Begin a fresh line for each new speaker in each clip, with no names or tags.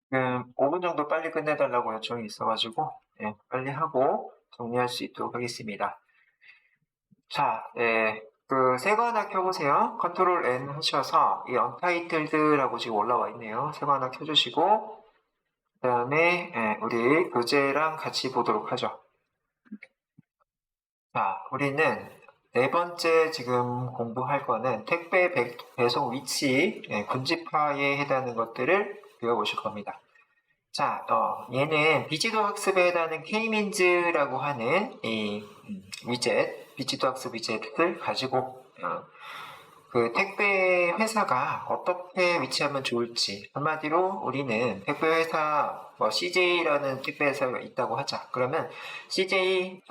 지금 5분 정도 빨리 끝내달라고 요청이 있어가지고, 빨리 하고 정리할 수 있도록 하겠습니다. 자, 새 거 하나 켜보세요. 컨트롤 N 하셔서 이 언타이틀드라고 지금 올라와 있네요. 새 거 하나 켜주시고, 그 다음에 우리 교재랑 같이 보도록 하죠. 자, 우리는 네 번째 지금 공부할 거는 택배 배송 위치, 군집화에 해당하는 것들을 배워보실 겁니다. 자, 얘는 비지도 학습에 해당하는 K-민즈라고 하는 이 위젯, 비지도 학습 위젯을 가지고 그 택배 회사가 어떻게 위치하면 좋을지, 한마디로 우리는 택배 회사 CJ라는 택배 회사가 있다고 하자. 그러면 CJ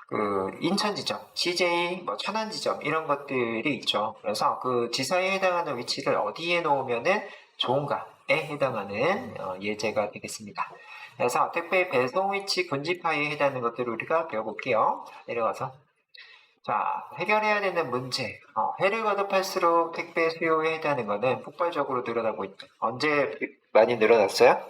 그 인천 지점, CJ 천안 지점 이런 것들이 있죠. 그래서 그 지사에 해당하는 위치를 어디에 놓으면은 좋은가에 해당하는 예제가 되겠습니다. 그래서 택배 배송 위치 군집화에 해당하는 것들을 우리가 배워볼게요. 내려가서 자, 해결해야 되는 문제. 해를 거듭할수록 택배 수요에 해당하는 것은 폭발적으로 늘어나고 있다. 언제 많이 늘어났어요?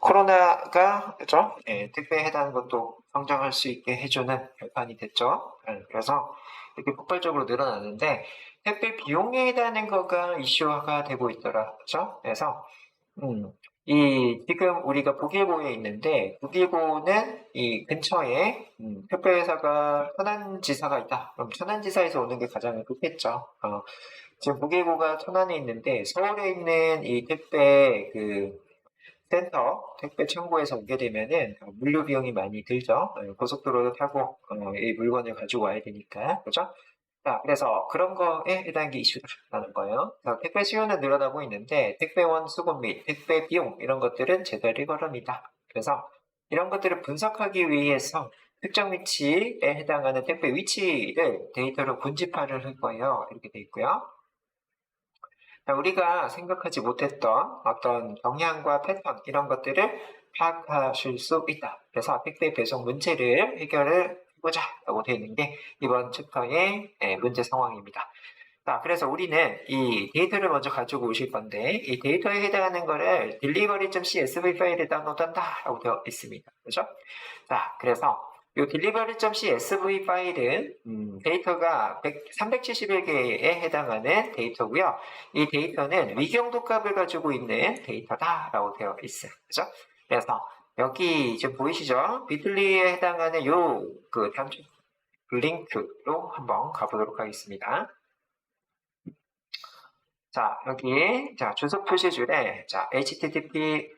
코로나가, 그죠? 택배에 해당하는 것도 성장할 수 있게 해주는 결판이 됐죠. 그래서 이렇게 폭발적으로 늘어나는데, 택배 비용에 해당하는 거가 이슈화가 되고 있더라. 그죠? 그래서, 지금 우리가 북일고에 있는데, 북일고는 이 근처에, 택배회사가 천안지사가 있다. 그럼 천안지사에서 오는 게 가장 좋겠죠. 지금 북일고가 천안에 있는데, 서울에 있는 이 택배 택배 창고에서 오게 되면은 물류 비용이 많이 들죠. 고속도로를 타고 이 물건을 가지고 와야 되니까, 그죠? 자, 그래서 그런 거에 해당하는 게 이슈다라는 거예요. 택배 수요는 늘어나고 있는데 택배원 수급 및 택배 비용 이런 것들은 제자리 걸음이다. 그래서 이런 것들을 분석하기 위해서 특정 위치에 해당하는 택배 위치를 데이터로 군집화를 할 거예요. 이렇게 돼 있고요. 우리가 생각하지 못했던 어떤 경향과 패턴 이런 것들을 파악하실 수 있다. 그래서 택배 배송 문제를 해결을 해보자 라고 되어 있는 게 이번 챕터의 문제 상황입니다. 자, 그래서 우리는 이 데이터를 먼저 가지고 오실 건데 이 데이터에 해당하는 거를 delivery.csv 파일에 다운로드한다 라고 되어 있습니다. 그렇죠? 자, 그래서 이 delivery.csv 파일은 데이터가 371개에 해당하는 데이터고요. 이 데이터는 위경도 값을 가지고 있는 데이터다라고 되어 있어요. 그죠? 그래서 여기 지금 보이시죠? 비틀리에 해당하는 그 단축 링크로 한번 가보도록 하겠습니다. 자, 여기 주소 표시줄에 https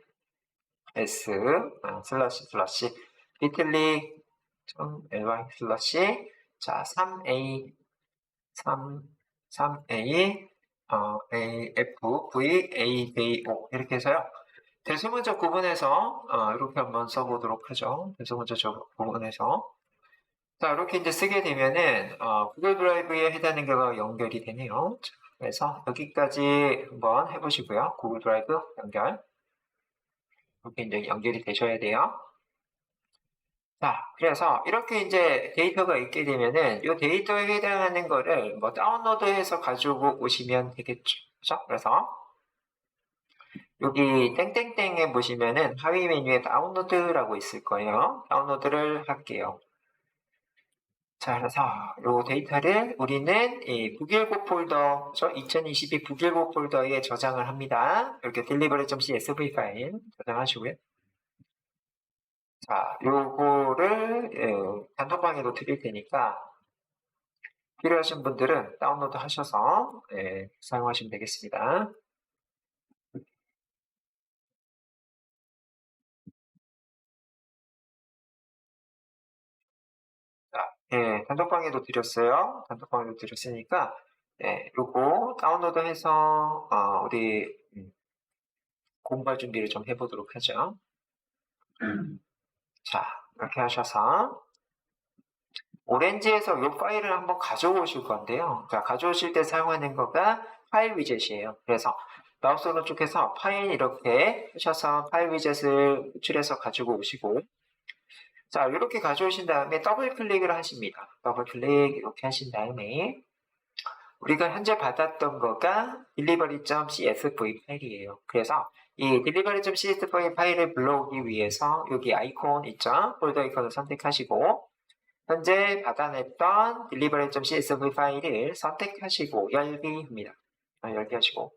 / 비틀리 ly 슬러시 3a 3a afv avo 이렇게 해서요. 대소문자 구분해서 이렇게 한번 써보도록 하죠. 대소문자 구분해서 자, 이렇게 이제 쓰게 되면은 구글 드라이브에 해당하는 거가 연결이 되네요. 자, 그래서 여기까지 한번 해보시고요. 구글 드라이브 연결 이렇게 이제 연결이 되셔야 돼요. 자, 그래서 이렇게 이제 데이터가 있게 되면은 이 데이터에 해당하는 거를 다운로드해서 가지고 오시면 되겠죠. 그죠? 그래서 여기 땡땡땡에 보시면은 하위 메뉴에 다운로드라고 있을 거예요. 다운로드를 할게요. 자, 그래서 이 데이터를 우리는 이 북일고 폴더, 2022 북일고 폴더에 저장을 합니다. 이렇게 delivery.csv 파일 저장하시고요. 자, 요거를 단톡방에도 드릴 테니까 필요하신 분들은 다운로드 하셔서 사용하시면 되겠습니다. 자, 단톡방에도 드렸어요. 단톡방에도 드렸으니까 요거 다운로드해서 우리 공부할 준비를 좀 해보도록 하죠. 자, 이렇게 하셔서 오렌지에서 이 파일을 한번 가져오실 건데요. 자, 가져오실 때 사용하는 거가 파일 위젯이에요. 그래서 마우스 오른쪽에서 파일 이렇게 하셔서 파일 위젯을 호출해서 가지고 오시고 자, 이렇게 가져오신 다음에 더블 클릭을 하십니다. 더블 클릭 이렇게 하신 다음에 우리가 현재 받았던 거가 delivery.csv 파일이에요. 그래서 이 delivery.csv 파일을 불러오기 위해서 여기 아이콘 있죠? 폴더 아이콘을 선택하시고 현재 받아냈던 delivery.csv 파일을 선택하시고 열기 합니다. 열기 하시고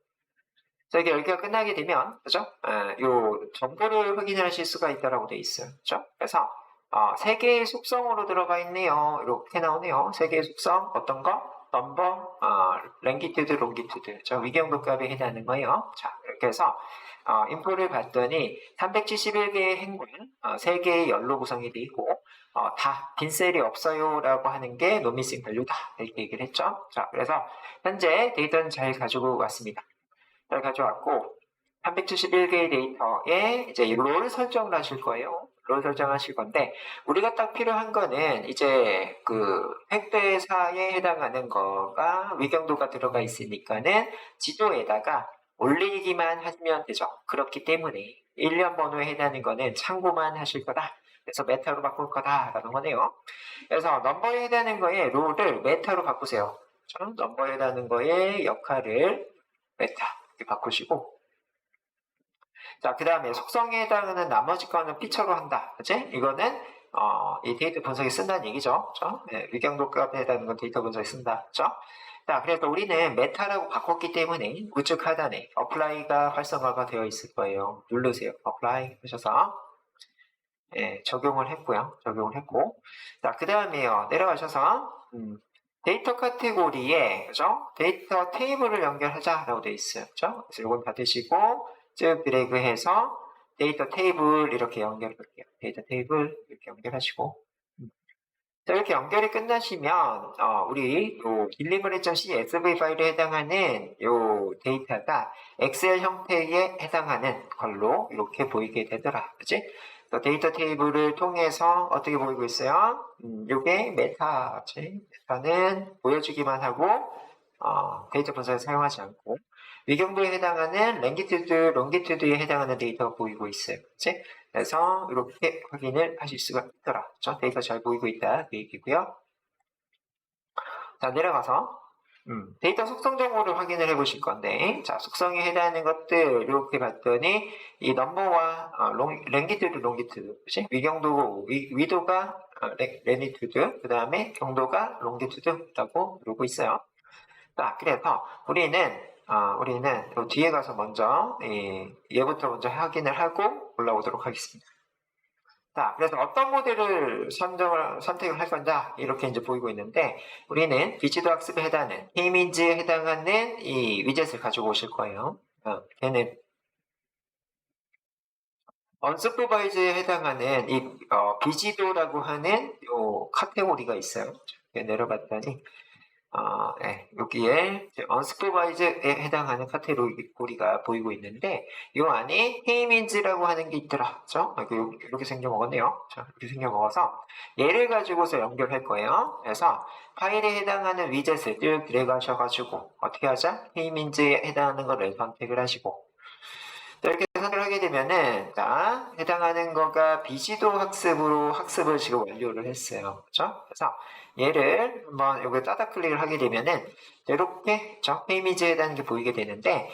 자, 이게 열기가 끝나게 되면 그죠? 요 정보를 확인하실 수가 있다라고 되어 있어요. 그죠? 그래서 세 개의 속성으로 들어가 있네요. 이렇게 나오네요. 세 개의 속성 어떤 거? 넘버, 랭기튜드, 롱기튜드. 저 위경도 값에 해당하는 거예요. 자, 이렇게 해서 인포를 봤더니 371개의 행관, 3개의 열로 구성이 되어 있고 다 빈셀이 없어요라고 하는 게 노미싱 밸류다 이렇게 얘기를 했죠. 자, 그래서 현재 데이터는 잘 가지고 왔습니다. 잘 가져왔고 371개의 데이터에 이제 롤 설정을 하실 거예요. 롤 설정하실 건데 우리가 딱 필요한 거는 이제 그 택배사에 해당하는 거가 위경도가 들어가 있으니까는 지도에다가 올리기만 하면 되죠. 그렇기 때문에 1년 번호에 해당하는 거는 참고만 하실 거다. 그래서 메타로 바꿀 거다라는 거네요. 그래서 넘버에 해당하는 거에 롤을 메타로 바꾸세요. 넘버에 해당하는 거에 역할을 메타 이렇게 바꾸시고 자, 그 다음에 속성에 해당하는 나머지 거는 피처로 한다. 그치? 이거는, 이 데이터 분석에 쓴다는 얘기죠. 그쵸? 네, 위경도 값에 해당하는 건 데이터 분석에 쓴다. 그쵸? 자, 그래서 우리는 메타라고 바꿨기 때문에 우측 하단에 어플라이가 활성화가 되어 있을 거예요. 누르세요. 어플라이 하셔서, 적용을 했고요. 적용을 했고. 자, 그 다음에요. 내려가셔서, 데이터 카테고리에, 그죠? 데이터 테이블을 연결하자라고 되어 있어요. 그죠? 그래서 이건 받으시고, 쭉 드래그해서 데이터 테이블 이렇게 연결할게요. 데이터 테이블 이렇게 연결하시고 자, 이렇게 연결이 끝나시면 우리 요 delivery.csv 파일에 해당하는 요 데이터가 엑셀 형태에 해당하는 걸로 이렇게 보이게 되더라. 그치? 데이터 테이블을 통해서 어떻게 보이고 있어요? 요게 메타, 메타는 보여주기만 하고 데이터 분석에 사용하지 않고 위경도에 해당하는 랭기튜드, 롱기튜드에 해당하는 데이터가 보이고 있어요. 그치? 그래서 이렇게 확인을 하실 수가 있더라. 그렇죠? 데이터 잘 보이고 있다. 그 얘기고요. 자, 내려가서 데이터 속성 정보를 확인을 해 보실 건데 자, 속성에 해당하는 것들 이렇게 봤더니 이 넘버와 랭기튜드, 롱기튜드 그치? 위경도, 위도가 랭기튜드 그 다음에 경도가 롱기튜드라고 그러고 있어요. 자, 그래서 우리는 요 뒤에 가서 먼저 얘부터 먼저 확인을 하고 올라오도록 하겠습니다. 자, 그래서 어떤 모델을 선택을 할 건가 이렇게 이제 보이고 있는데 우리는 비지도 학습에 해당하는 K-means에 해당하는 이 위젯을 가지고 오실 거예요. 걔는 언스프바이즈에 해당하는 이 비지도라고 하는 요 카테고리가 있어요. 내려봤더니 여기에 unsupervised에 해당하는 카테고리가 보이고 있는데 이 안에 K-means라고 하는 게 있더라. 그렇죠? 이렇게 생겨먹었네요. 자, 이렇게 생겨먹어서 얘를 가지고서 연결할 거예요. 그래서 파일에 해당하는 위젯을 쭉 드래그 하셔가지고 어떻게 하자? K-means에 해당하는 거를 선택을 하시고 이렇게 선택을 하게 되면은 자, 해당하는 거가 비지도 학습으로 학습을 지금 완료를 했어요. 그렇죠? 그래서 얘를 한번 여기 따닥 클릭을 하게 되면은 이렇게 페이미지에 해당하는 게 보이게 되는데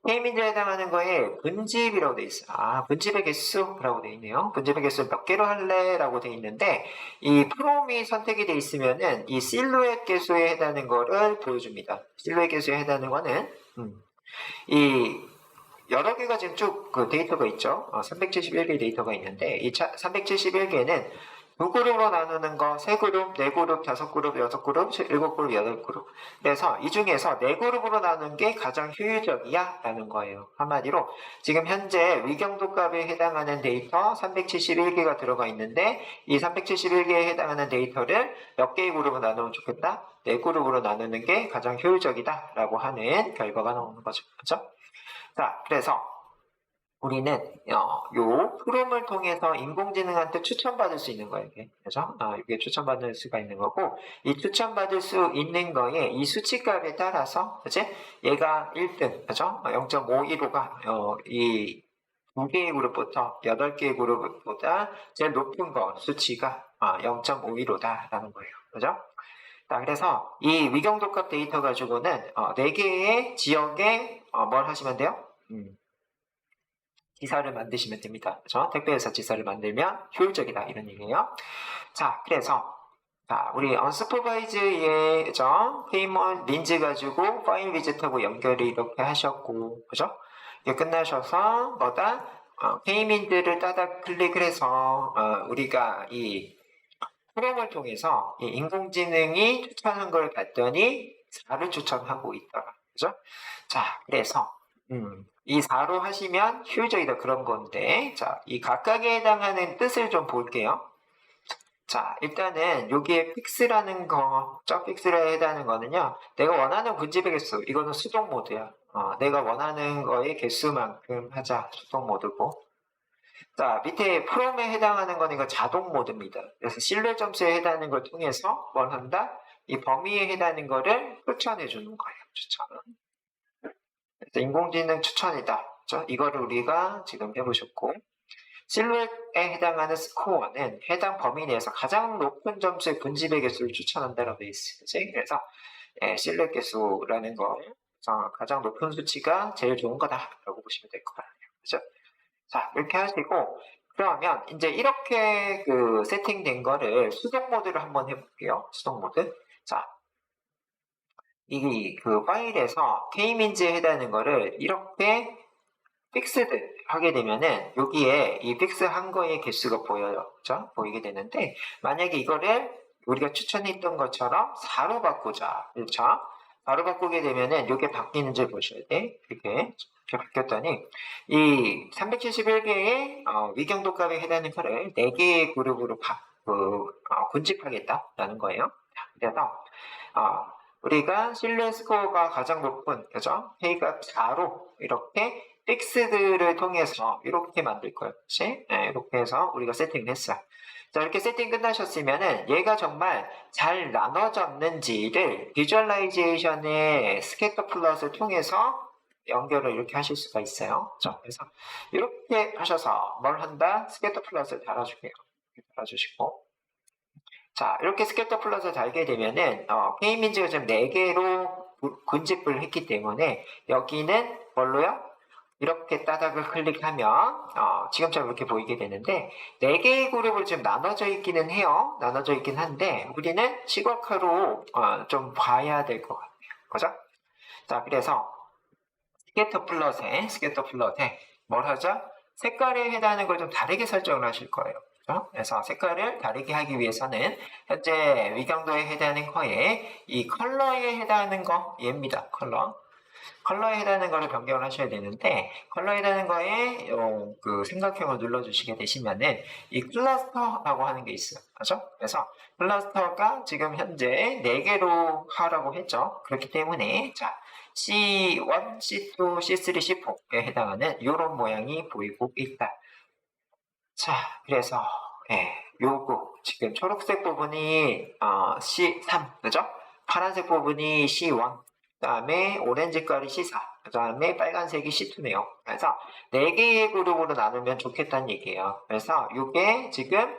페이미지에 해당하는 거에 분집이라고 되어 있어요. 분집의 개수라고 되어 있네요. 분집의 개수 몇 개로 할래? 라고 되어 있는데 이 프롬이 선택이 되어 있으면은 이 실루엣 개수에 해당하는 거를 보여줍니다. 실루엣 개수에 해당하는 거는 이 여러 개가 지금 쭉 그 데이터가 있죠. 371개의 데이터가 있는데 이 371개는 두 그룹으로 나누는 거, 세 그룹, 네 그룹, 다섯 그룹, 여섯 그룹, 일곱 그룹, 여덟 그룹. 그래서 이 중에서 네 그룹으로 나누는 게 가장 효율적이야 라는 거예요. 한마디로 지금 현재 위경도 값에 해당하는 데이터 371개가 들어가 있는데 이 371개에 해당하는 데이터를 몇 개의 그룹으로 나누면 좋겠다? 네 그룹으로 나누는 게 가장 효율적이다 라고 하는 결과가 나오는 거죠. 그렇죠? 자, 그래서 우리는 요 프롬을 통해서 인공지능한테 추천받을 수 있는 거예요. 그래서 이게 추천받을 수가 있는 거고 이 추천받을 수 있는 거에 이 수치값에 따라서 그치? 얘가 1등, 그죠? 0.515가 이 2개의 그룹부터 8개의 그룹보다 제일 높은 거 수치가 0.515다라는 거예요. 그죠? 자, 그래서 이 위경독합 데이터 가지고는 4개의 지역에 뭘 하시면 돼요? 지사를 만드시면 됩니다. 그렇죠? 택배에서 지사를 만들면 효율적이다 이런 얘기예요. 자, 그래서 우리 unsupervised의 페이먼 린즈 가지고 파일 위젯하고 연결을 이렇게 하셨고, 그죠? 이게 끝나셔서 뭐다? 페이민들을 따다 클릭을 해서 우리가 이 프롬을 통해서 이 인공지능이 추천한 걸 봤더니 4를 추천하고 있더라. 그죠? 자, 그래서 이 4로 하시면 효율적이다 그런 건데, 자, 이 각각에 해당하는 뜻을 좀 볼게요. 자, 일단은 여기에 픽스라는 거, 픽스에 해당하는 거는요, 내가 원하는 군집의 개수, 이거는 수동 모드야. 내가 원하는 거의 개수만큼 하자, 수동 모드고. 자, 밑에 프롬에 해당하는 거는 이거 자동 모드입니다. 그래서 실내 점수에 해당하는 걸 통해서 뭘 한다? 이 범위에 해당하는 거를 추천해 주는 거예요. 추천. 그래서 인공지능 추천이다. 그렇죠? 이거를 우리가 지금 해보셨고, 실루엣에 해당하는 스코어는 해당 범위 내에서 가장 높은 점수의 군집의 개수를 추천한다라고 되어 있어요. 그래서 실루엣 개수라는 거 가장 높은 수치가 제일 좋은 거다라고 보시면 될 것 같아요. 그렇죠? 자, 이렇게 하시고 그러면 이제 이렇게 그 세팅된 거를 수동 모드를 한번 해볼게요. 수동 모드. 자, 이 그 파일에서 K민즈에 해당하는 거를 이렇게 픽스드 하게 되면은 여기에 이 픽스한 거의 개수가 보여요. 그죠? 보이게 되는데 만약에 이거를 우리가 추천했던 것처럼 4로 바꾸자. 그렇죠? 4로 바꾸게 되면은 이게 바뀌는지 보셔야 돼. 이렇게 바뀌었더니 이 371개의 위경독합에 해당하는 거를 4개의 그룹으로 군집하겠다라는 거예요. 그래서 우리가 실내 스코어가 가장 높은, 그죠? K가 4로 이렇게 픽스드를 통해서 이렇게 만들 거예요. 그치? 네, 이렇게 해서 우리가 세팅을 했어요. 자, 이렇게 세팅 끝나셨으면은 얘가 정말 잘 나눠졌는지를 비주얼라이제이션의 스캐터 플롯을 통해서 연결을 이렇게 하실 수가 있어요. 그렇죠? 그래서 이렇게 하셔서 뭘 한다? 스캐터 플롯을 달아줄게요. 달아주시고. 자, 이렇게 스캐터 플롯을 달게 되면은, K민즈가 지금 4개로 군집을 했기 때문에, 여기는 뭘로요? 이렇게 따닥을 클릭하면, 지금처럼 이렇게 보이게 되는데, 4개의 그룹을 지금 나눠져 있기는 해요. 나눠져 있긴 한데, 우리는 시각화로, 좀 봐야 될 것 같아요. 그죠? 자, 그래서, 스캐터 플롯에 뭘 하죠? 색깔에 해당하는 걸 좀 다르게 설정을 하실 거예요. 그래서 색깔을 다르게 하기 위해서는 현재 위경도에 해당하는 거에 이 컬러에 해당하는 거 얘입니다. 컬러에 해당하는 거를 변경을 하셔야 되는데 컬러에 해당하는 거에 그 삼각형을 눌러주시게 되시면은 이 클러스터라고 하는 게 있어요. 그렇죠? 그래서 클러스터가 지금 현재 4개로 하라고 했죠. 그렇기 때문에 자 C1, C2, C3, C4에 해당하는 이런 모양이 보이고 있다. 자, 그래서 요거 지금 초록색 부분이 C3, 그죠? 파란색 부분이 C1, 그다음에 오렌지깔이 C4, 그다음에 빨간색이 C2네요. 그래서 4개의 그룹으로 나누면 좋겠다는 얘기예요. 그래서 이게 지금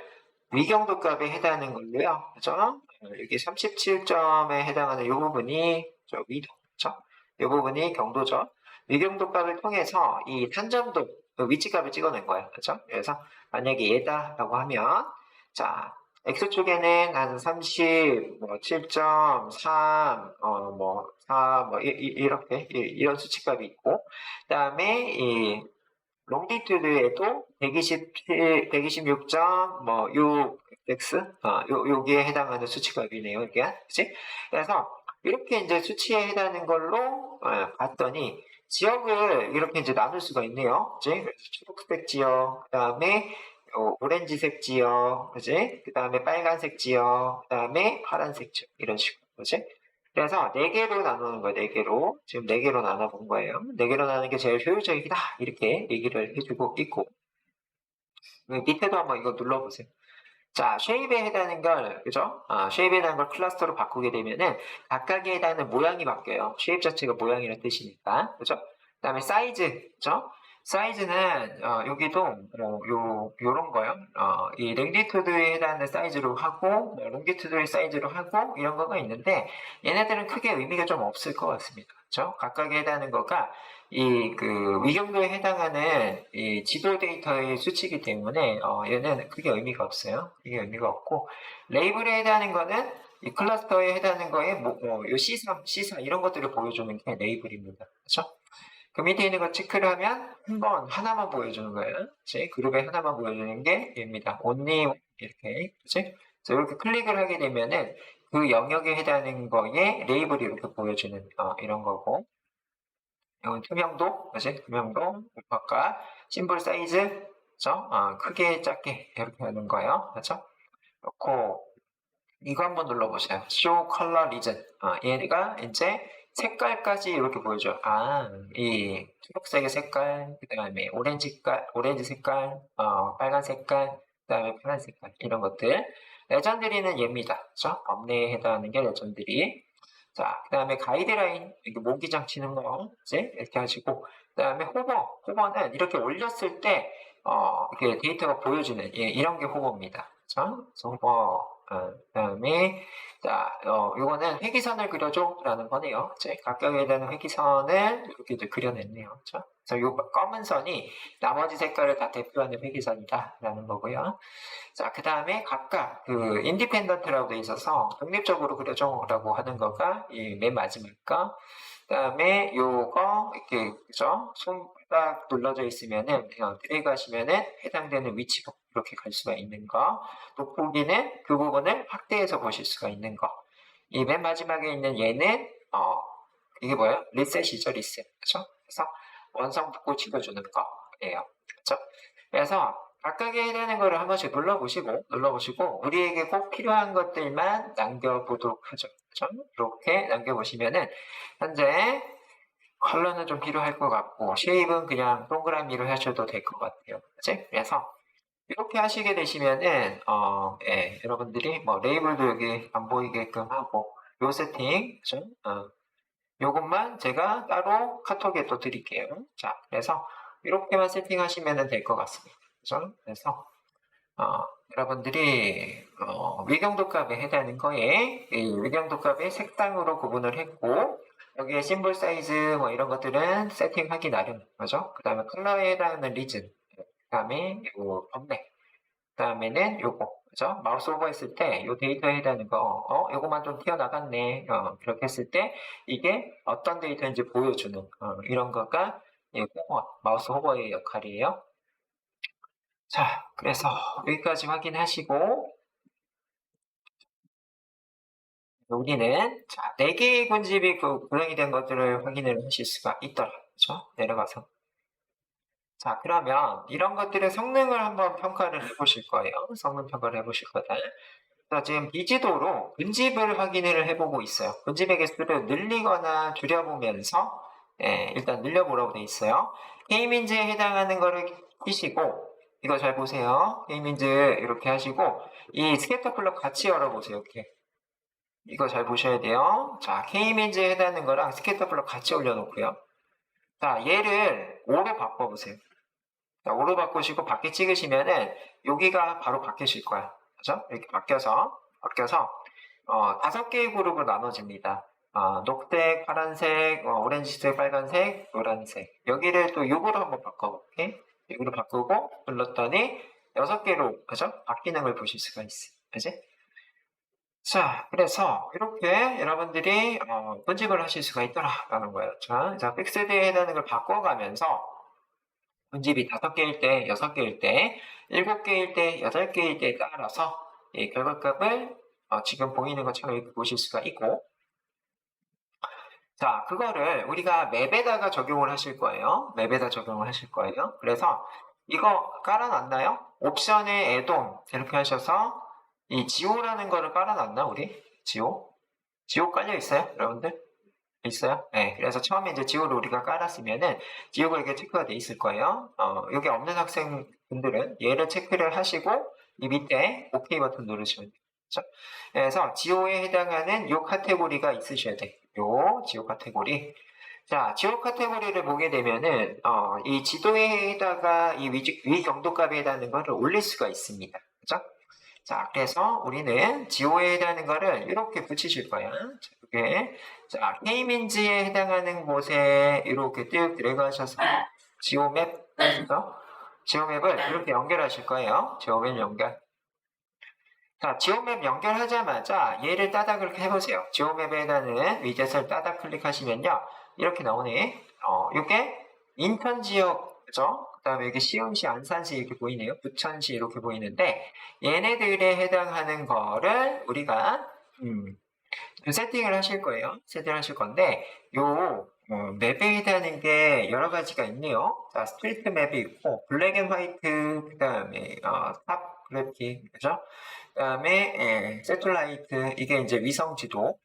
위경도값에 해당하는 걸로요. 그죠? 여기 37점에 해당하는 이 부분이 위도, 그죠? 이 부분이 경도죠. 위경도값을 통해서 이 탄점도 위치값을 찍어낸 거예요. 그죠? 그래서 만약에 얘다라고 하면 자 X축에는 한 37.3, 4, 이렇게 이런 수치값이 있고 그다음에 이 롱디튜드에도 126.6x 여기에 해당하는 수치값이네요. 이게 그치? 그래서 이렇게 이제 수치에 해당하는 걸로 봤더니 지역을 이렇게 이제 나눌 수가 있네요. 그치? 그래서 초록색 지역, 그 다음에 오렌지색 지역, 그치? 그 다음에 빨간색 지역, 그 다음에 파란색 지역 이런 식으로, 그치? 그래서 4개로 나누는 거예요. 4개로. 지금 4개로 나눠본 거예요. 4개로 나누는 게 제일 효율적이다. 이렇게 얘기를 해주고 있고 밑에도 한번 이거 눌러보세요. 자, 쉐입에 해당하는 걸, 그죠? 쉐입에 해당하는 걸 클러스터로 바꾸게 되면은 각각에 해당하는 모양이 바뀌어요. 쉐입 자체가 모양이라는 뜻이니까. 그죠? 그 다음에 사이즈, 그죠? 사이즈는 여기도 요런 거요. 이 랭디튜드에 해당하는 사이즈로 하고 뭐 롱기튜드의 사이즈로 하고 이런 거가 있는데 얘네들은 크게 의미가 좀 없을 것 같습니다. 그렇죠? 각각에 해당하는 거가 이 그 위경도에 해당하는 이 지도 데이터의 수치이기 때문에 얘는 크게 의미가 없어요. 크게 의미가 없고 레이블에 해당하는 거는 이 클러스터에 해당하는 거에 요 C3, C4 이런 것들을 보여주는 게 레이블입니다. 그렇죠? 그 밑에 있는 거 체크를 하면 한번 하나만 보여주는 거예요. 그치? 그룹에 하나만 보여주는 게 얘입니다. only 이렇게, 그치? 그래서 이렇게 클릭을 하게 되면은 그 영역에 해당하는 거에 레이블이 이렇게 보여주는 이런 거고, 이건 투명도, 그치? 투명도, 우파가, 심볼 사이즈, 그죠? 크게 작게 이렇게 하는 거예요. 그렇죠? 그렇고 이거 한번 눌러보세요. Show Color Region. 얘가 이제 색깔까지 이렇게 보여줘요. 이 초록색의 색깔, 그 다음에 오렌지 색깔, 빨간 색깔, 그 다음에 파란 색깔, 이런 것들. 레전드리는 얘입니다. 그죠? 업내에 해당하는 게 레전드리. 자, 그 다음에 가이드라인, 이렇게 모기장 치는 거, 이제 이렇게 하시고, 그 다음에 호버는 이렇게 올렸을 때, 이렇게 데이터가 보여주는, 이런 게 호버입니다. 자, 그래서 호버, 그 다음에, 자, 요거는 회기선을 그려줘, 라는 거네요. 이제 각각에 대한 회기선을 이렇게 이제 그려냈네요. 그죠? 그래서 요 검은 선이 나머지 색깔을 다 대표하는 회기선이다, 라는 거고요. 자, 그 다음에 각각 그 인디펜던트라고 돼 있어서 독립적으로 그려줘라고 하는 거가 이 맨 마지막 거. 그 다음에 요거 이렇게 그죠? 손바닥 눌러져 있으면은 그냥 드래그 하시면은 해당되는 위치로 이렇게 갈 수가 있는 거. 돋보기는 그 부분을 확대해서 보실 수가 있는 거. 이 맨 마지막에 있는 얘는 이게 뭐예요? 리셋이죠, 리셋. 그죠? 그래서 원성 붙고 찍어주는 거예요. 그죠? 그래서 각각에 해당하는 거를 한 번씩 눌러보시고, 우리에게 꼭 필요한 것들만 남겨보도록 하죠. 그죠? 이렇게 남겨보시면은, 현재 컬러는 좀 필요할 것 같고, 쉐입은 그냥 동그라미로 하셔도 될 것 같아요. 그치? 그래서, 이렇게 하시게 되시면은, 여러분들이 뭐 레이블도 여기 안 보이게끔 하고, 요 세팅, 그죠? 요것만 제가 따로 카톡에 또 드릴게요. 자, 그래서 이렇게만 세팅하시면 될 것 같습니다. 그죠? 그래서 여러분들이 위경도 값에 해당하는 거에 이 위경도 값의 색상으로 구분을 했고 여기에 심볼 사이즈 뭐 이런 것들은 세팅하기 나름 그죠? 그 다음에 컬러에 해당하는 리즌 그 다음에 요 범례 그 다음에는 요거 그죠? 마우스 오버했을 때 요 데이터에 해당하는 거 요거만 좀 튀어나갔네 그렇게 했을 때 이게 어떤 데이터인지 보여주는 이런 거가 마우스 호버의 역할이에요. 자, 그래서 여기까지 확인하시고 여기는 자, 4개의 군집이 구성이 된 것들을 확인을 하실 수가 있더라. 그죠? 내려가서. 자, 그러면 이런 것들의 성능을 한번 평가를 해보실 거예요. 성능 평가를 해보실 거다. 자, 지금 비지도로 군집을 확인을 해보고 있어요. 군집의 개수를 늘리거나 줄여보면서 일단 늘려보라고 돼 있어요. K민즈에 해당하는 거를 키시고 이거 잘 보세요. K민즈 이렇게 하시고 이 스캐터 플럭 같이 열어보세요. 이렇게. 이거 잘 보셔야 돼요. 자, K민즈에 해당하는 거랑 스캐터 플럭 같이 올려놓고요. 자, 얘를 5로 바꿔보세요. 자, 5로 바꾸시고 밖에 찍으시면은 여기가 바로 바뀌실 거야. 그죠? 이렇게 바뀌어서 5개의 그룹으로 나눠집니다. 녹색, 파란색, 오렌지색, 빨간색, 노란색. 여기를 또 6으로 한번 바꿔볼게. 6으로 바꾸고 눌렀더니 6개로, 그죠? 바뀌는 걸 보실 수가 있어요. 그지? 자, 그래서 이렇게 여러분들이 분집을 하실 수가 있더라라는 거예요. 자, 픽스드에 해당하는 걸 바꿔가면서 분집이 5개일 때, 6개일 때, 7개일 때, 8개일 때에 따라서 이 결과값을 지금 보이는 것처럼 이렇게 보실 수가 있고 자, 그거를 우리가 맵에다가 적용을 하실 거예요. 맵에다 적용을 하실 거예요. 그래서 이거 깔아놨나요? 옵션에 add-on 이렇게 하셔서 이 지오라는 거를 깔아놨나 우리? 지오? 지오 깔려 있어요? 여러분들? 있어요? 네. 그래서 처음에 이제 지오를 우리가 깔았으면은 지오가 이게 체크가 돼 있을 거예요. 여기 없는 학생분들은 얘를 체크를 하시고 이 밑에 OK 버튼 누르시면 돼요. 그렇죠? 그래서 지오에 해당하는 요 카테고리가 있으셔야 돼. 요 지오 카테고리. 자, 지오 카테고리를 보게 되면은, 이 지도에다가 이 위 경도값에 해당하는 거를 올릴 수가 있습니다. 그죠? 자, 그래서 우리는 지오에 해당하는 거를 이렇게 붙이실 거야. 자, 이렇게. 자, K민지에 해당하는 곳에 이렇게 쭉 들어가셔서 지오맵, 그죠? 지오맵을 이렇게 연결하실 거예요. 지오맵 연결. 자, 지오맵 연결하자마자 얘를 따닥을 해보세요. 지오맵에 해당하는 위젯을 따닥 클릭하시면요. 이렇게 나오네. 이게 인천 지역, 그죠? 그 다음에 여기 시흥시, 안산시 이렇게 보이네요. 부천시 이렇게 보이는데, 얘네들에 해당하는 거를 우리가, 세팅을 하실 거예요. 세팅을 하실 건데, 맵에 해당하는 게 여러 가지가 있네요. 자, 스트리트 맵이 있고, 블랙 앤 화이트, 그 다음에, 탑 그래픽, 그죠? 그 다음에, 세틀라이트, 이게 이제 위성 지도,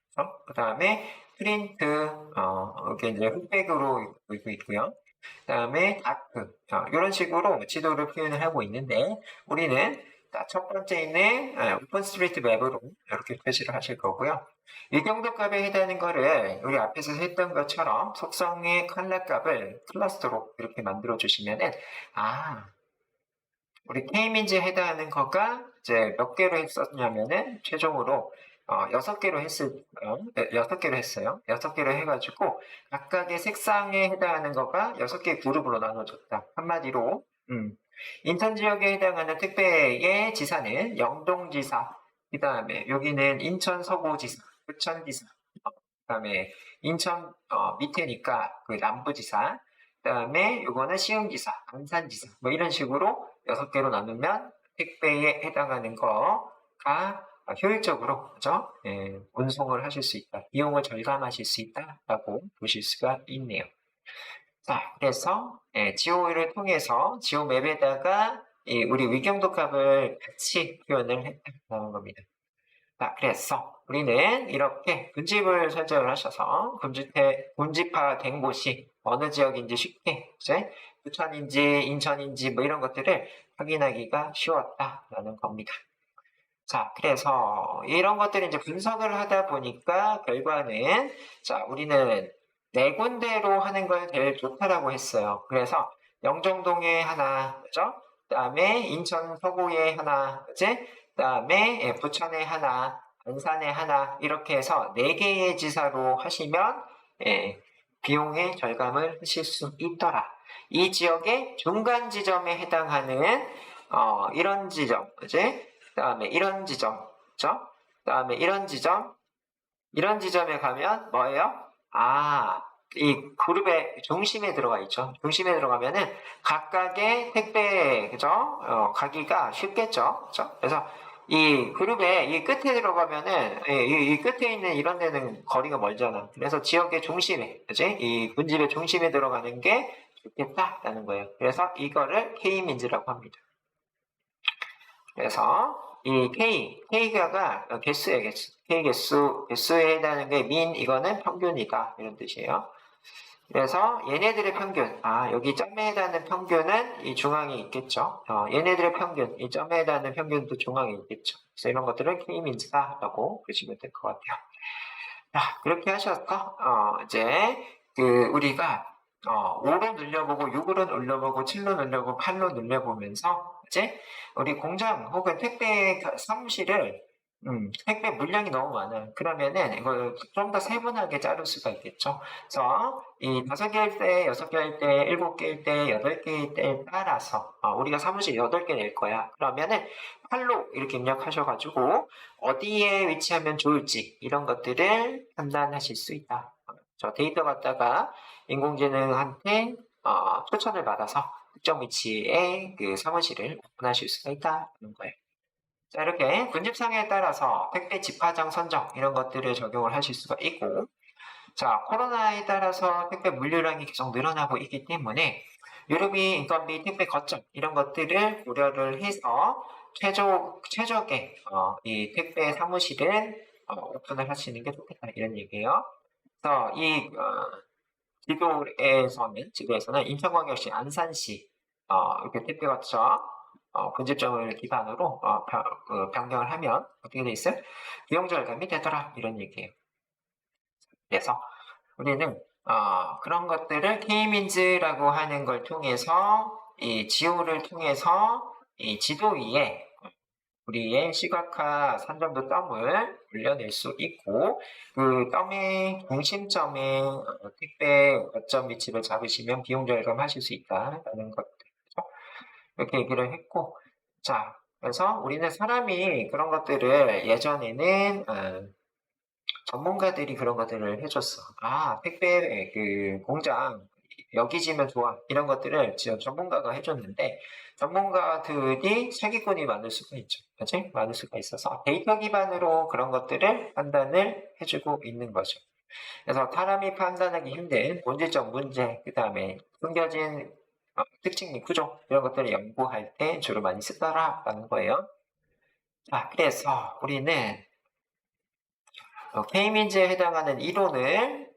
그 다음에, 프린트, 이게 이제 흑백으로 있고요. 그 다음에, 다크, 이런 식으로 지도를 표현을 하고 있는데, 우리는 자, 첫 번째는 오픈 스트리트 맵으로 이렇게 표시를 하실 거고요. 이 정도 값에 해당하는 거를 우리 앞에서 했던 것처럼 속성의 컬러 값을 클러스터로 이렇게 만들어 주시면은 우리 K민지에 해당하는 거가 이제 몇 개로 했었냐면은 최종으로 6개로 했어요. 6개로 해가지고 각각의 색상에 해당하는 거가 6개의 그룹으로 나눠졌다. 한마디로 인천 지역에 해당하는 택배의 지사는 영동지사, 그 다음에 여기는 인천 서구지사, 부천지사, 그 다음에 인천 밑에니까 그 남부지사, 그 다음에 요거는 시흥지사, 안산지사, 뭐 이런 식으로 6개로 나누면 택배에 해당하는 거가 효율적으로, 그죠? 운송을 하실 수 있다. 비용을 절감하실 수 있다라고 보실 수가 있네요. 자, 그래서 지오를 통해서 지오 맵에다가 우리 위경도 값을 같이 표현을 했다는 겁니다. 자, 그래서 우리는 이렇게 군집을 설정을 하셔서 군집화된 곳이 어느 지역인지 쉽게 이제 부천인지 인천인지 뭐 이런 것들을 확인하기가 쉬웠다라는 겁니다. 자, 그래서 이런 것들을 이제 분석을 하다 보니까 결과는 자, 우리는 4군데로 하는 걸 제일 좋다라고 했어요. 그래서 영종동에 하나, 그죠? 그다음에 인천 서구에 하나, 그지? 그다음에 부천에 하나, 안산에 하나 이렇게 해서 4개의 지사로 하시면 비용의 절감을 하실 수 있더라. 이 지역의 중간 지점에 해당하는 이런 지점, 그지? 그 다음에 이런 지점, 그죠? 그 다음에 이런 지점에 가면 뭐예요? 이 그룹의 중심에 들어가 있죠. 중심에 들어가면은 각각의 택배, 그죠? 가기가 쉽겠죠. 그죠? 그래서 이 그룹의 이 끝에 들어가면은, 이 끝에 있는 이런 데는 거리가 멀잖아. 그래서 지역의 중심에, 그지? 이 군집의 중심에 들어가는 게 좋겠다라는 거예요. 그래서 이거를 K민지라고 합니다. 그래서 이 K가가 개수예요, 개수. K 개수에 해당하는 게 이거는 평균이다. 이런 뜻이에요. 그래서 얘네들의 평균, 여기 점에 해당하는 평균은 이 중앙에 있겠죠. 얘네들의 평균, 이 점에 해당하는 평균도 중앙에 있겠죠. 그래서 이런 것들을 K민지다라고 보시면 될 것 같아요. 자, 그렇게 하셔서, 이제, 우리가, 5로 눌려보고, 6으로 눌려보고, 7로 눌려보고, 8로 눌려보면서, 이제, 우리 공장 혹은 택배 사무실을, 택배 물량이 너무 많아요. 그러면은, 이걸 좀 더 세분하게 자를 수가 있겠죠. 그래서, 이 5개일 때, 6개일 때, 7개일 때, 8개일 때에 따라서, 우리가 사무실 8개 낼 거야. 그러면은, 8로 이렇게 입력하셔가지고, 어디에 위치하면 좋을지 이런 것들을 판단하실 수 있다. 저 데이터 갖다가 인공지능한테 추천을 받아서 특정 위치에 그 사무실을 오픈하실 수가 있다는 거예요. 자, 이렇게 군집상에 따라서 택배 집화장 선정 이런 것들을 적용을 하실 수가 있고, 자, 코로나에 따라서 택배 물류량이 계속 늘어나고 있기 때문에 유류비, 인건비, 택배 거점 이런 것들을 고려를 해서 최적의 이 택배 사무실은 오픈을 하시는 게 좋겠다 이런 얘기예요. 그래서 이 지도에서는 인천광역시, 안산시 이렇게 택배 거점 분집점을 기반으로 변경을 하면 어떻게 돼 있어요? 비용 절감이 되더라 이런 얘기예요. 그래서 우리는 그런 것들을 K-means라고 하는 걸 통해서 이 지호를 통해서 이 지도 위에 우리의 시각화 산점도 덤을 올려낼 수 있고 그 덤의 중심점에 택배 거점 위치를 잡으시면 비용 절감하실 수 있다라는 것들 이렇게 얘기를 했고 자 그래서 우리는 사람이 그런 것들을 예전에는 전문가들이 그런 것들을 해줬어. 택배 그 공장 여기 지면 좋아 이런 것들을 전문가가 해줬는데 전문가들이 사기꾼이 많을 수가 있죠. 그치? 많을 수가 있어서 데이터 기반으로 그런 것들을 판단을 해주고 있는 거죠. 그래서 사람이 판단하기 힘든 본질적 문제, 그 다음에 숨겨진 특징 및 구조 이런 것들을 연구할 때 주로 많이 쓰더라라는 거예요. 자, 그래서 우리는 K민즈에 해당하는 이론을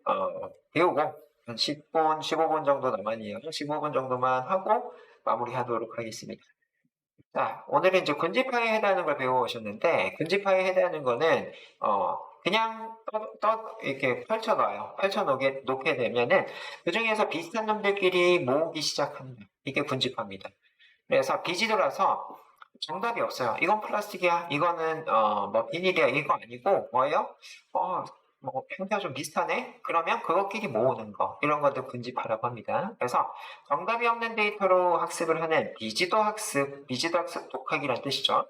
배우고 한 10분, 15분 정도 남았네요. 15분 정도만 하고 마무리하도록 하겠습니다. 자, 오늘은 이제 군집하에 해당하는 걸 배워오셨는데 군집하에 해당하는 거는 그냥 이렇게 펼쳐놓게 되면은 그 중에서 비슷한 놈들끼리 모으기 시작합니다. 이게 군집합니다. 그래서 비지도라서 정답이 없어요. 이건 플라스틱이야. 이거는 뭐 비닐이야. 이거 아니고 뭐예요? 뭐 형태가 좀 비슷하네. 그러면 그것끼리 모으는 거 이런 것들 군집하라고 합니다. 그래서 정답이 없는 데이터로 학습을 하는 비지도 학습 독학이란 뜻이죠.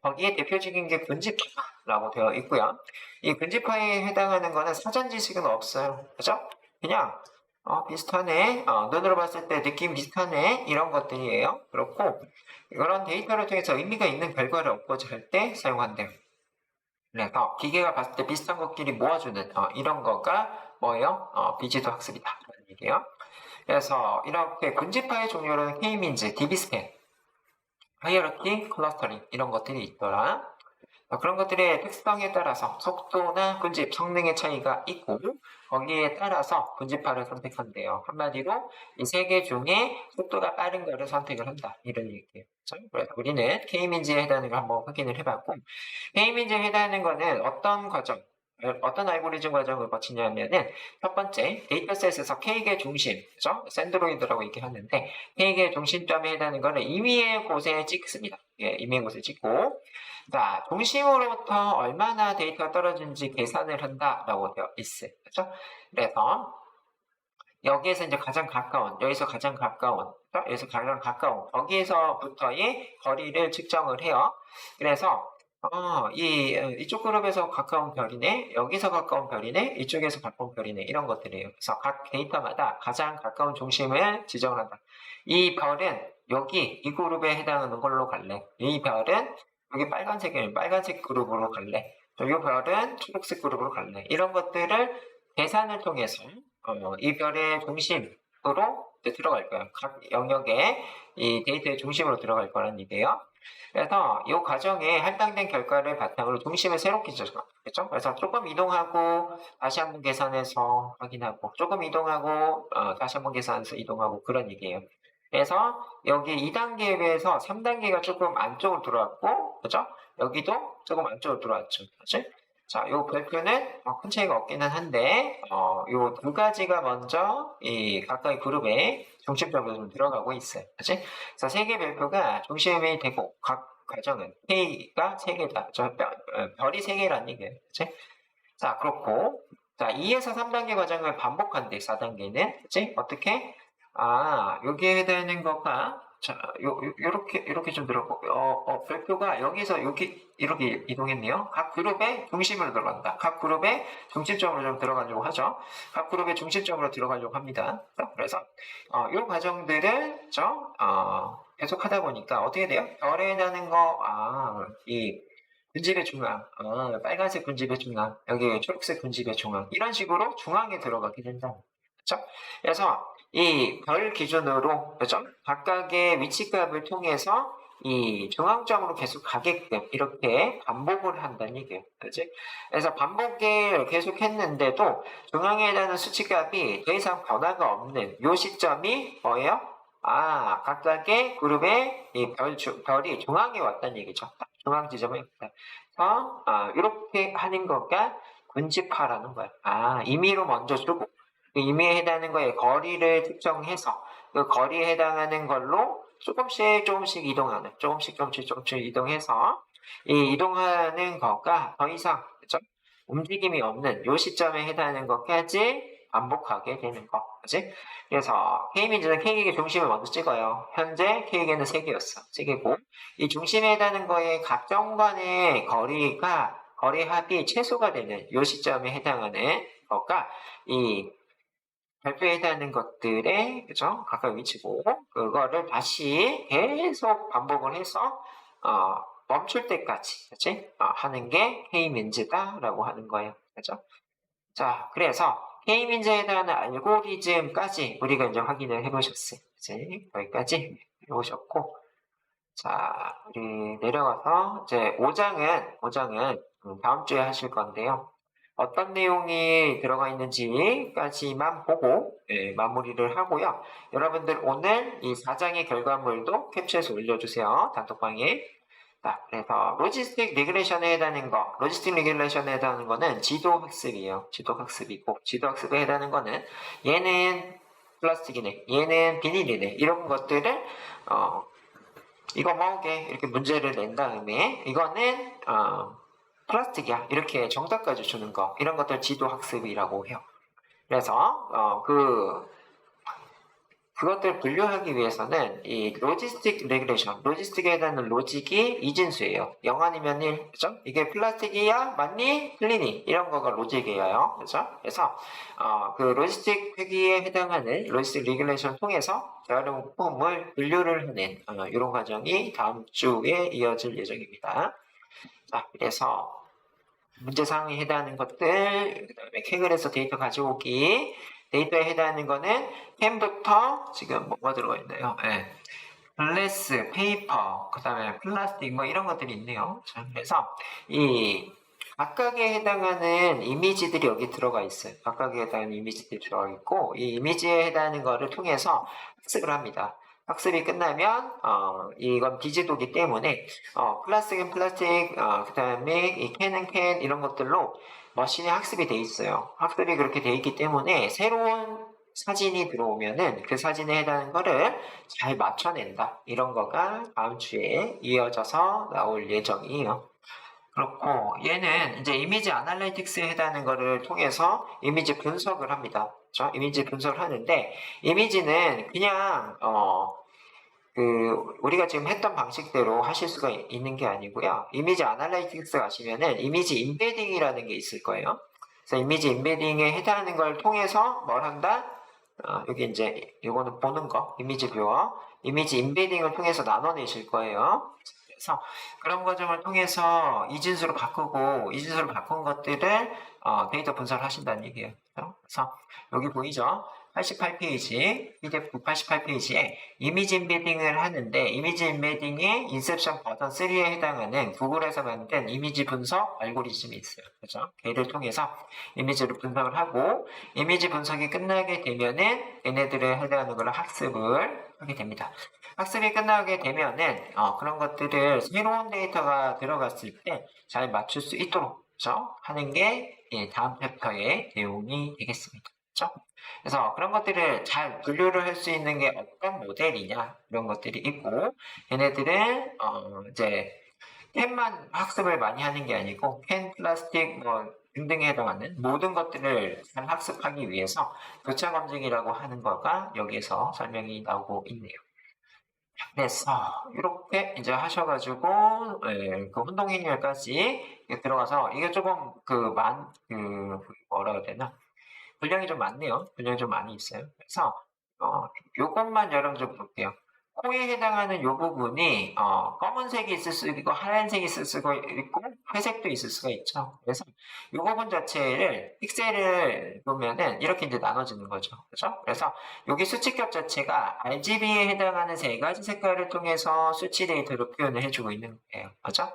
거기에 대표적인 게 군집화라고 되어 있고요. 이 군집화에 해당하는 거는 사전 지식은 없어요. 그죠? 그냥 비슷하네. 눈으로 봤을 때 느낌 비슷하네. 이런 것들이에요. 그렇고 이런 데이터를 통해서 의미가 있는 결과를 얻고자 할 때 사용한대요. 그래서 기계가 봤을 때 비슷한 것끼리 모아주는 이런 거가 뭐예요? 비지도 학습이다. 라는 얘기예요. 그래서 이렇게 군집화의 종류로는 K-means, DB-scan, 하이어르키, 클러스터링 이런 것들이 있더라. 그런 것들의 특성에 따라서 속도나 군집, 성능의 차이가 있고 거기에 따라서 군집화를 선택한대요. 한마디로 이 세 개 중에 속도가 빠른 거를 선택을 한다. 이런 얘기예요. 그래서 우리는 K-means에 해당하는 걸 한번 확인을 해봤고 K-means에 해당하는 거는 어떤 과정, 어떤 알고리즘 과정을 거치냐면은 첫 번째 데이터셋에서 K의 중심, 그죠? 샌드로이드라고 얘기하는데 K의 중심점에 해당하는 거는 임의의 곳에 찍습니다. 임의의 곳에 찍고 자, 중심으로부터 얼마나 데이터가 떨어지는지 계산을 한다라고 되어 있어요. 그렇죠? 그래서 여기에서 이제 가장 가까운, 여기서 가장 가까운, 여기서 가장 가까운, 거기에서부터의 거리를 측정을 해요. 그래서 이쪽 그룹에서 가까운 별이네, 여기서 가까운 별이네, 이쪽에서 가까운 별이네, 이런 것들이에요. 그래서 각 데이터마다 가장 가까운 중심을 지정을 한다. 이 별은 여기 이 그룹에 해당하는 걸로 갈래. 이 별은 여기 빨간색 그룹으로 갈래. 이 별은 초록색 그룹으로 갈래. 이런 것들을 계산을 통해서 이 별의 중심으로 들어갈 거예요. 각 영역에 이 데이터의 중심으로 들어갈 거라는 얘기예요. 그래서 이 과정에 할당된 결과를 바탕으로 중심을 새롭게 지정하겠죠. 그래서 조금 이동하고 다시 한번 계산해서 확인하고 조금 이동하고 다시 한번 계산해서 이동하고 그런 얘기예요. 그래서 여기 2단계에 비해서 3단계가 조금 안쪽으로 들어왔고, 그죠? 여기도 조금 안쪽으로 들어왔죠. 그치? 자, 요 별표는 큰 차이가 없기는 한데, 요 두 가지가 먼저 이 각각의 그룹에 중심적으로 좀 들어가고 있어요. 그치? 그래서 세 개 별표가 중심이 되고, 각 과정은 K가 세 개다. 별이 세 개라는 얘기예요. 그치? 자, 그렇고, 자, 2에서 3단계 과정을 반복한대, 4단계는. 그치? 어떻게? 여기에 해당하는 거가, 자, 요렇게 좀 들어가고, 별표가 여기서 이렇게 이동했네요. 각 그룹의 중심으로 들어간다. 각 그룹의 중심점으로 좀 들어가려고 하죠. 각 그룹의 중심점으로 들어가려고 합니다. 그래서, 요 과정들을, 계속 하다 보니까 어떻게 돼요? 별에 나는 거, 이, 군집의 중앙, 빨간색 군집의 중앙, 여기 초록색 군집의 중앙, 이런 식으로 중앙에 들어가게 된다. 그렇죠? 그래서 이 별 기준으로 그렇죠? 각각의 위치값을 통해서 이 중앙점으로 계속 가게끔 이렇게 반복을 한다는 얘기예요. 그렇지? 그래서 반복을 계속 했는데도 중앙에 해당하는 수치값이 더 이상 변화가 없는 이 시점이 뭐예요? 각각의 그룹의 이 별이 중앙에 왔다는 얘기죠. 중앙 지점에 왔다. 이렇게 하는 거가 군집화라는 거야. 임의로 먼저 주고 그 임의에 해당하는 거에 거리를 특정해서 그 거리에 해당하는 걸로 조금씩 이동하는, 조금씩 이동해서 이 이동하는 거가 더 이상, 그죠? 움직임이 없는 요 시점에 해당하는 것까지 반복하게 되는 거, 그지? 그래서 K민주는 K에게 중심을 먼저 찍어요. 현재 K에게는 3개였어. 3개고, 이 중심에 해당하는 거에 각점 간의 거리 합이 최소가 되는 요 시점에 해당하는 것과 이 별표에 해당하는 것들의, 그죠? 각각 위치고, 그거를 다시 계속 반복을 해서, 멈출 때까지, 그치? 하는 게 K민즈다라고 하는 거예요. 그죠? 자, 그래서 K민즈에 대한 알고리즘까지 우리가 이제 확인을 해보셨어요. 그치? 여기까지 해보셨고, 자, 우리 내려가서 이제 5장은 다음 주에 하실 건데요. 어떤 내용이 들어가 있는지까지만 보고 마무리를 하고요. 여러분들 오늘 이 4장의 결과물도 캡처해서 올려주세요. 단톡방에. 자, 그래서 로지스틱 리그레이션에 해당하는 거, 로지스틱 리그레이션에 해당하는 거는 지도학습이에요. 지도학습이고, 지도학습에 해당하는 거는 얘는 플라스틱이네, 얘는 비닐이네, 이런 것들을 이거 뭐게 이렇게 문제를 낸 다음에 이거는 플라스틱이야 이렇게 정답까지 주는 거, 이런 것들 지도학습이라고 해요. 그래서 그것들 분류하기 위해서는 이 로지스틱 레귤레이션, 로지스틱에 해당하는 로직이 이진수예요. 0 아니면 1, 그죠? 이게 플라스틱이야? 맞니? 틀리니? 이런 거가 로직이에요. 그죠? 그래서 그 로지스틱 회기에 해당하는 로지스틱 레귤레이션 통해서 재활용품을 분류를 하는 이런 과정이 다음 주에 이어질 예정입니다. 자, 그래서 문제사항에 해당하는 것들, 그 다음에 캔글에서 데이터 가져오기, 데이터에 해당하는 거는 캔부터 지금 뭐가 들어가 있나요? 네. 글래스, 페이퍼, 그 다음에 플라스틱 뭐 이런 것들이 있네요. 자, 그래서 이 각각에 해당하는 이미지들이 여기 들어가 있어요. 각각에 해당하는 이미지들이 들어가 있고, 이 이미지에 해당하는 거를 통해서 학습을 합니다. 학습이 끝나면 이건 비지도기 때문에 플라스틱은 플라스틱, 그 다음에 이 캔은 캔 이런 것들로 머신에 학습이 돼 있어요. 학습이 그렇게 돼 있기 때문에 새로운 사진이 들어오면은 그 사진에 해당하는 거를 잘 맞춰낸다. 이런 거가 다음 주에 이어져서 나올 예정이에요. 그렇고 얘는 이제 이미지 아날리틱스에 해당하는 거를 통해서 이미지 분석을 합니다. 그렇죠? 이미지 분석을 하는데 이미지는 그냥 우리가 지금 했던 방식대로 하실 수가 있는 게 아니고요. 이미지 아날리틱스 가시면은 이미지 임베딩이라는 게 있을 거예요. 그래서 이미지 임베딩에 해당하는 걸 통해서 뭘 한다? 여기 이제 이거는 보는 거, 이미지 뷰어, 이미지 임베딩을 통해서 나눠내실 거예요. 그래서 그런 과정을 통해서 이진수로 바꾸고 이진수로 바꾼 것들을 데이터 분석을 하신다는 얘기예요. 그래서 여기 보이죠? 88페이지, PDF 88페이지에 이미지 임베딩을 하는데 이미지 임베딩의 인셉션 버전 3에 해당하는 구글에서 만든 이미지 분석 알고리즘이 있어요. 그죠? 걔를 통해서 이미지를 분석을 하고 이미지 분석이 끝나게 되면은 얘네들에 해당하는 걸 학습을 하게 됩니다. 학습이 끝나게 되면은 그런 것들을 새로운 데이터가 들어갔을 때 잘 맞출 수 있도록 그렇죠? 하는 게 다음 챕터의 내용이 되겠습니다. 그렇죠? 그래서 그런 것들을 잘 분류를 할 수 있는 게 어떤 모델이냐 이런 것들이 있고 얘네들은 이제 캔만 학습을 많이 하는 게 아니고 캔, 플라스틱 뭐 등등에 해당하는 모든 것들을 잘 학습하기 위해서 교차 검증이라고 하는 거가 여기에서 설명이 나오고 있네요. 그래서 이렇게 이제 하셔가지고 그 혼동행렬까지 들어가서 이게 조금 뭐라 해야 되나 분량이 좀 많네요. 분량이 좀 많이 있어요. 그래서 요것만 여러분 좀 볼게요. 코에 해당하는 요 부분이 검은색이 있을 수 있고 하얀색이 있을 수가 있고 회색도 있을 수가 있죠. 그래서 요 부분 자체를 픽셀을 보면은 이렇게 이제 나눠지는 거죠. 그렇죠? 그래서 여기 수치값 자체가 RGB에 해당하는 세 가지 색깔을 통해서 수치 데이터로 표현을 해주고 있는 거예요. 그렇죠?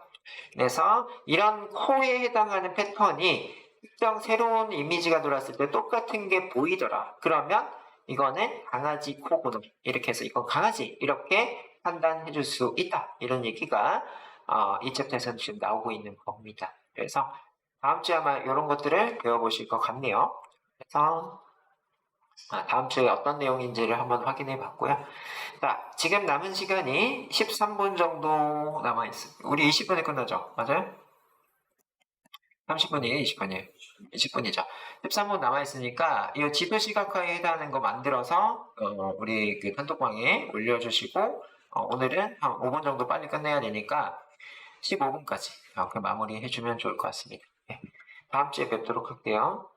그래서 이런 코에 해당하는 패턴이 특정 새로운 이미지가 들어왔을 때 똑같은 게 보이더라. 그러면 이거는 강아지 코구멍 이렇게 해서 이건 강아지 이렇게 판단해 줄 수 있다. 이런 얘기가 이 챕터에서는 지금 나오고 있는 겁니다. 그래서 다음 주에 아마 이런 것들을 배워보실 것 같네요. 그래서 다음 주에 어떤 내용인지를 한번 확인해 봤고요. 자, 지금 남은 시간이 13분 정도 남아있습니다. 우리 20분에 끝나죠? 맞아요? 30분이에요? 20분이에요? 20분이죠. 13분 남아있으니까 이 지도 시각화에 해당하는 거 만들어서 우리 그 단톡방에 올려주시고 오늘은 한 5분 정도 빨리 끝내야 되니까 15분까지 이렇게 마무리해주면 좋을 것 같습니다. 네. 다음 주에 뵙도록 할게요.